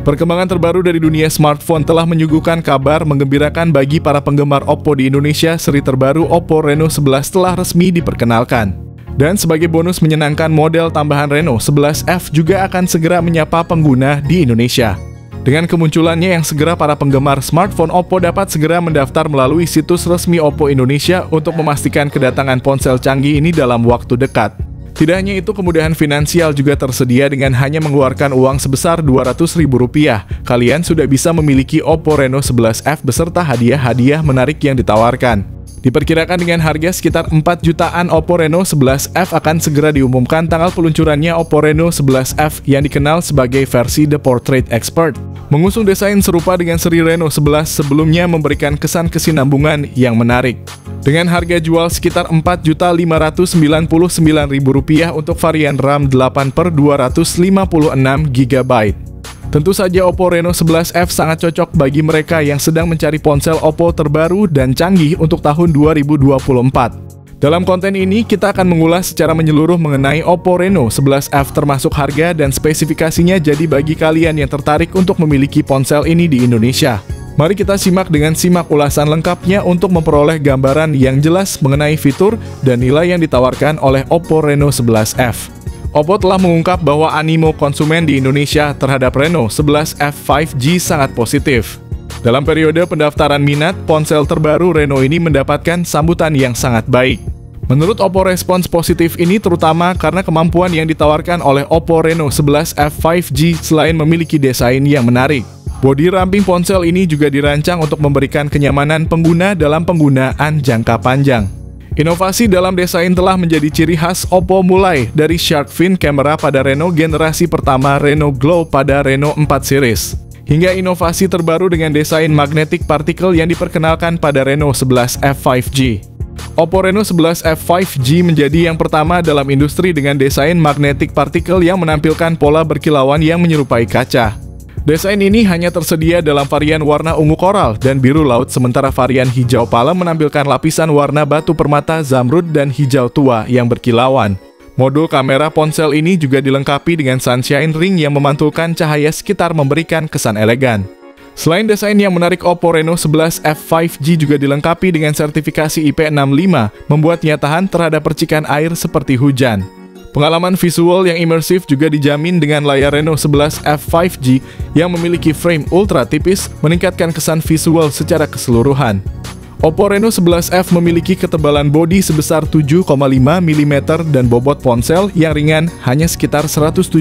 Perkembangan terbaru dari dunia smartphone telah menyuguhkan kabar menggembirakan bagi para penggemar Oppo di Indonesia. Seri terbaru Oppo Reno 11 telah resmi diperkenalkan. Dan sebagai bonus menyenangkan, model tambahan Reno 11F juga akan segera menyapa pengguna di Indonesia. Dengan kemunculannya yang segera, para penggemar smartphone Oppo dapat segera mendaftar melalui situs resmi Oppo Indonesia untuk memastikan kedatangan ponsel canggih ini dalam waktu dekat. Tidak hanya itu, kemudahan finansial juga tersedia. Dengan hanya mengeluarkan uang sebesar Rp200.000, kalian sudah bisa memiliki Oppo Reno 11F beserta hadiah-hadiah menarik yang ditawarkan. Diperkirakan dengan harga sekitar 4 jutaan, Oppo Reno 11F akan segera diumumkan tanggal peluncurannya. Oppo Reno 11F yang dikenal sebagai versi The Portrait Expert mengusung desain serupa dengan seri Reno 11 sebelumnya, memberikan kesan kesinambungan yang menarik. Dengan harga jual sekitar Rp4.599.000 untuk varian RAM 8/256GB. Tentu saja Oppo Reno 11F sangat cocok bagi mereka yang sedang mencari ponsel Oppo terbaru dan canggih untuk tahun 2024. Dalam konten ini, kita akan mengulas secara menyeluruh mengenai Oppo Reno 11F termasuk harga dan spesifikasinya. Jadi bagi kalian yang tertarik untuk memiliki ponsel ini di Indonesia, mari kita simak ulasan lengkapnya untuk memperoleh gambaran yang jelas mengenai fitur dan nilai yang ditawarkan oleh Oppo Reno 11F. Oppo telah mengungkap bahwa animo konsumen di Indonesia terhadap Reno 11F 5G sangat positif. Dalam periode pendaftaran minat, ponsel terbaru Reno ini mendapatkan sambutan yang sangat baik. Menurut Oppo, respons positif ini terutama karena kemampuan yang ditawarkan oleh Oppo Reno 11F 5G selain memiliki desain yang menarik. Bodi ramping ponsel ini juga dirancang untuk memberikan kenyamanan pengguna dalam penggunaan jangka panjang. Inovasi dalam desain telah menjadi ciri khas Oppo, mulai dari shark fin kamera pada Reno generasi pertama, Reno Glow pada Reno 4 series, hingga inovasi terbaru dengan desain magnetic particle yang diperkenalkan pada Reno 11F 5G. Oppo Reno 11F 5G menjadi yang pertama dalam industri dengan desain magnetic particle yang menampilkan pola berkilauan yang menyerupai kaca. Desain ini hanya tersedia dalam varian warna ungu koral dan biru laut, sementara varian hijau palem menampilkan lapisan warna batu permata, zamrud, dan hijau tua yang berkilauan. Modul kamera ponsel ini juga dilengkapi dengan sunshine ring yang memantulkan cahaya sekitar, memberikan kesan elegan. Selain desain yang menarik, Oppo Reno 11F 5G juga dilengkapi dengan sertifikasi IP65, membuatnya tahan terhadap percikan air seperti hujan. Pengalaman visual yang imersif juga dijamin dengan layar Reno 11F 5G yang memiliki frame ultra tipis, meningkatkan kesan visual secara keseluruhan. Oppo Reno 11F memiliki ketebalan bodi sebesar 7,5 mm dan bobot ponsel yang ringan hanya sekitar 177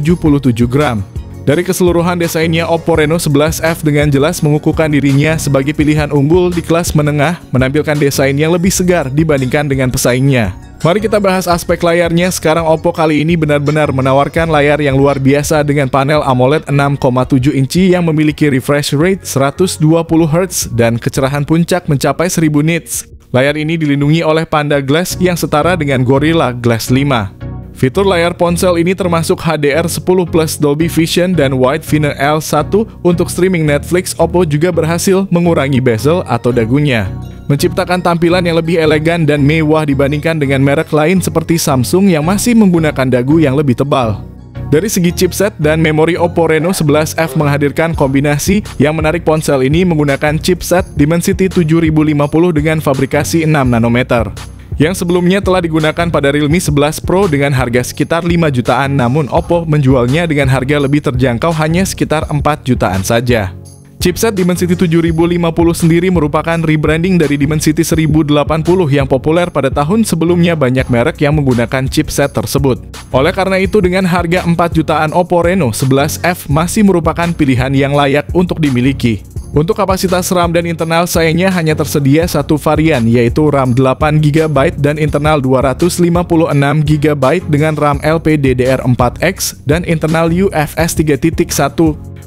gram. Dari keseluruhan desainnya, Oppo Reno 11F dengan jelas mengukuhkan dirinya sebagai pilihan unggul di kelas menengah, menampilkan desain yang lebih segar dibandingkan dengan pesaingnya. Mari kita bahas aspek layarnya. Sekarang Oppo kali ini benar-benar menawarkan layar yang luar biasa dengan panel AMOLED 6,7 inci yang memiliki refresh rate 120Hz dan kecerahan puncak mencapai 1000 nits. Layar ini dilindungi oleh Panda Glass yang setara dengan Gorilla Glass 5. Fitur layar ponsel ini termasuk HDR10+ Dolby Vision dan Wide Finder L1 untuk streaming Netflix. Oppo juga berhasil mengurangi bezel atau dagunya, menciptakan tampilan yang lebih elegan dan mewah dibandingkan dengan merek lain seperti Samsung yang masih menggunakan dagu yang lebih tebal. Dari segi chipset dan memori, Oppo Reno 11F menghadirkan kombinasi yang menarik. Ponsel ini menggunakan chipset Dimensity 7050 dengan fabrikasi 6 nanometer. Yang sebelumnya telah digunakan pada Realme 11 Pro dengan harga sekitar 5 jutaan, namun Oppo menjualnya dengan harga lebih terjangkau hanya sekitar 4 jutaan saja. Chipset Dimensity 7050 sendiri merupakan rebranding dari Dimensity 1080 yang populer pada tahun sebelumnya. Banyak merek yang menggunakan chipset tersebut. Oleh karena itu, dengan harga 4 jutaan, Oppo Reno 11F masih merupakan pilihan yang layak untuk dimiliki. Untuk kapasitas RAM dan internal, sayangnya hanya tersedia satu varian, yaitu RAM 8GB dan internal 256GB dengan RAM LPDDR4X dan internal UFS 3.1.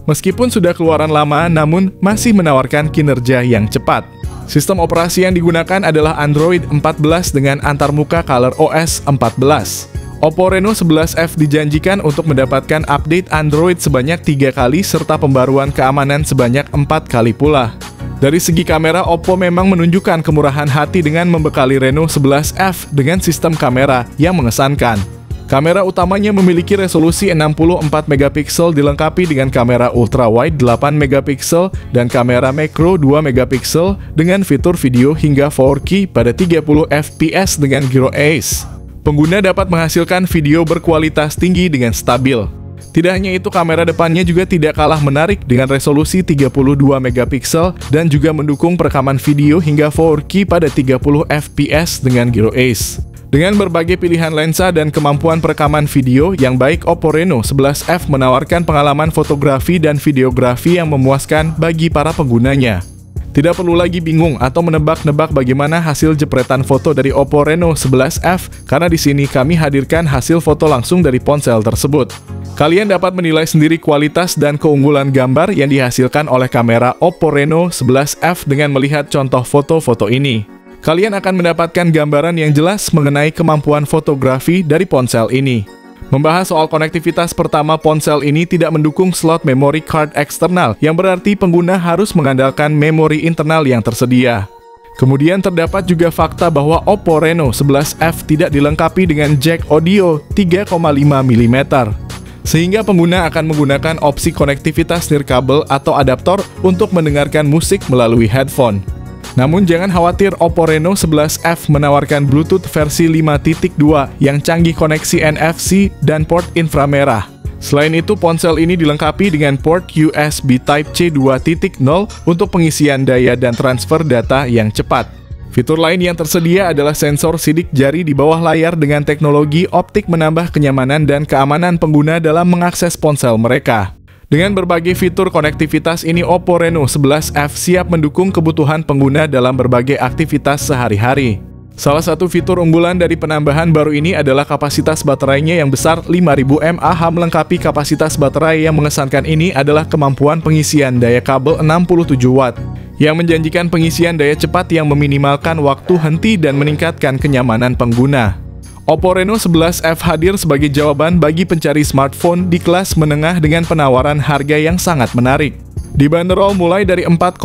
Meskipun sudah keluaran lama, namun masih menawarkan kinerja yang cepat. Sistem operasi yang digunakan adalah Android 14 dengan antarmuka ColorOS 14. Oppo Reno 11F dijanjikan untuk mendapatkan update Android sebanyak 3 kali serta pembaruan keamanan sebanyak 4 kali pula. Dari segi kamera, Oppo memang menunjukkan kemurahan hati dengan membekali Reno 11F dengan sistem kamera yang mengesankan. Kamera utamanya memiliki resolusi 64 megapiksel dilengkapi dengan kamera ultrawide 8 megapiksel dan kamera makro 2 megapiksel dengan fitur video hingga 4K pada 30 fps dengan gyro Ace. Pengguna dapat menghasilkan video berkualitas tinggi dengan stabil. Tidak hanya itu, kamera depannya juga tidak kalah menarik dengan resolusi 32 megapiksel dan juga mendukung perekaman video hingga 4K pada 30 fps dengan gyro Ace. Dengan berbagai pilihan lensa dan kemampuan perekaman video yang baik, Oppo Reno 11F menawarkan pengalaman fotografi dan videografi yang memuaskan bagi para penggunanya. Tidak perlu lagi bingung atau menebak-nebak bagaimana hasil jepretan foto dari Oppo Reno 11F, karena di sini kami hadirkan hasil foto langsung dari ponsel tersebut. Kalian dapat menilai sendiri kualitas dan keunggulan gambar yang dihasilkan oleh kamera Oppo Reno 11F dengan melihat contoh foto-foto ini. Kalian akan mendapatkan gambaran yang jelas mengenai kemampuan fotografi dari ponsel ini. Membahas soal konektivitas, pertama, ponsel ini tidak mendukung slot memory card eksternal, yang berarti pengguna harus mengandalkan memori internal yang tersedia. Kemudian terdapat juga fakta bahwa Oppo Reno 11F tidak dilengkapi dengan jack audio 3,5 mm. Sehingga pengguna akan menggunakan opsi konektivitas nirkabel atau adaptor untuk mendengarkan musik melalui headphone. Namun jangan khawatir, Oppo Reno 11F menawarkan Bluetooth versi 5.2 yang canggih koneksi NFC dan port inframerah. Selain itu, ponsel ini dilengkapi dengan port USB Type-C 2.0 untuk pengisian daya dan transfer data yang cepat. Fitur lain yang tersedia adalah sensor sidik jari di bawah layar dengan teknologi optik menambah kenyamanan dan keamanan pengguna dalam mengakses ponsel mereka. Dengan berbagai fitur konektivitas ini, Oppo Reno 11F siap mendukung kebutuhan pengguna dalam berbagai aktivitas sehari-hari. Salah satu fitur unggulan dari penambahan baru ini adalah kapasitas baterainya yang besar 5000 mAh. Melengkapi kapasitas baterai yang mengesankan ini adalah kemampuan pengisian daya kabel 67 Watt, yang menjanjikan pengisian daya cepat yang meminimalkan waktu henti dan meningkatkan kenyamanan pengguna. Oppo Reno 11F hadir sebagai jawaban bagi pencari smartphone di kelas menengah dengan penawaran harga yang sangat menarik. Dibanderol mulai dari 4,6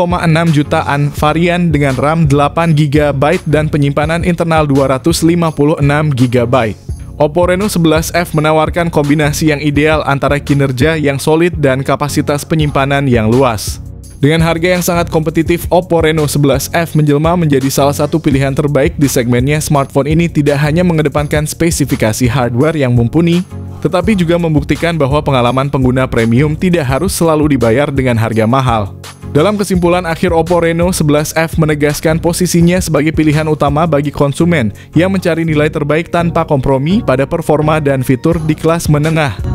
jutaan, varian dengan RAM 8GB dan penyimpanan internal 256GB. Oppo Reno 11F menawarkan kombinasi yang ideal antara kinerja yang solid dan kapasitas penyimpanan yang luas. Dengan harga yang sangat kompetitif, Oppo Reno 11F menjelma menjadi salah satu pilihan terbaik di segmennya. Smartphone ini tidak hanya mengedepankan spesifikasi hardware yang mumpuni, tetapi juga membuktikan bahwa pengalaman pengguna premium tidak harus selalu dibayar dengan harga mahal. Dalam kesimpulan akhir, Oppo Reno 11F menegaskan posisinya sebagai pilihan utama bagi konsumen yang mencari nilai terbaik tanpa kompromi pada performa dan fitur di kelas menengah.